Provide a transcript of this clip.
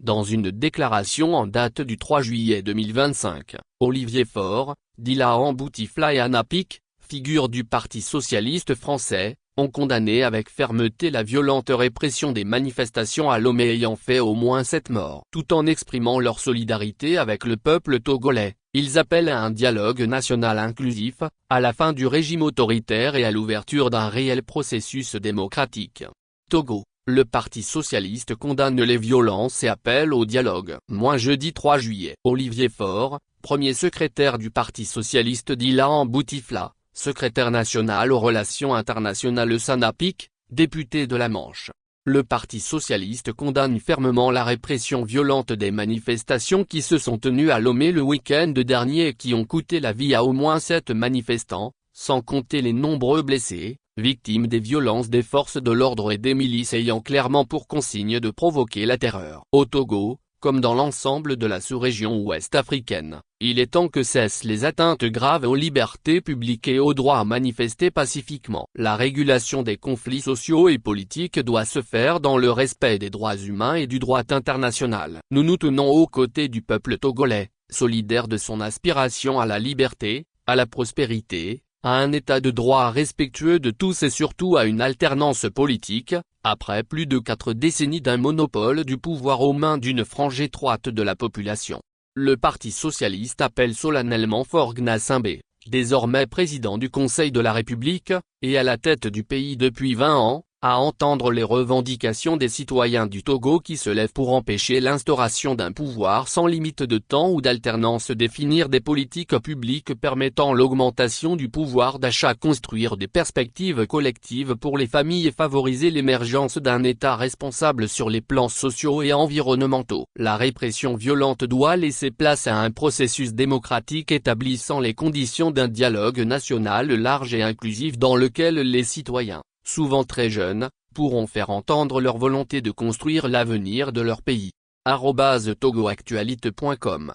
Dans une déclaration en date du 3 juillet 2025, Olivier Faure, Dilahan Bouteflika et Anna Pic, figures du Parti socialiste français, ont condamné avec fermeté la violente répression des manifestations à Lomé ayant fait au moins 7 morts. Tout en exprimant leur solidarité avec le peuple togolais, ils appellent à un dialogue national inclusif, à la fin du régime autoritaire et à l'ouverture d'un réel processus démocratique. Togo. Le Parti socialiste condamne les violences et appelle au dialogue. Jeudi 3 juillet. Olivier Faure, premier secrétaire du Parti socialiste Dilahan Bouteflika, secrétaire national aux relations internationales Anna Pic, député de la Manche. Le Parti socialiste condamne fermement la répression violente des manifestations qui se sont tenues à Lomé le week-end dernier et qui ont coûté la vie à au moins 7 manifestants, sans compter les nombreux blessés, victimes des violences des forces de l'ordre et des milices ayant clairement pour consigne de provoquer la terreur. Au Togo, comme dans l'ensemble de la sous-région ouest africaine, il est temps que cessent les atteintes graves aux libertés publiques et au droit à manifester pacifiquement. La régulation des conflits sociaux et politiques doit se faire dans le respect des droits humains et du droit international. Nous nous tenons aux côtés du peuple togolais, solidaire de son aspiration à la liberté, à la prospérité, à un état de droit respectueux de tous et surtout à une alternance politique, après plus de 4 décennies d'un monopole du pouvoir aux mains d'une frange étroite de la population. Le Parti socialiste appelle solennellement Faure Gnassingbé, désormais président du Conseil de la République, et à la tête du pays depuis 20 ans, à entendre les revendications des citoyens du Togo qui se lèvent pour empêcher l'instauration d'un pouvoir sans limite de temps ou d'alternance, définir des politiques publiques permettant l'augmentation du pouvoir d'achat, construire des perspectives collectives pour les familles et favoriser l'émergence d'un État responsable sur les plans sociaux et environnementaux. La répression violente doit laisser place à un processus démocratique établissant les conditions d'un dialogue national large et inclusif dans lequel les citoyens, souvent très jeunes, pourront faire entendre leur volonté de construire l'avenir de leur pays. @togoactualité.com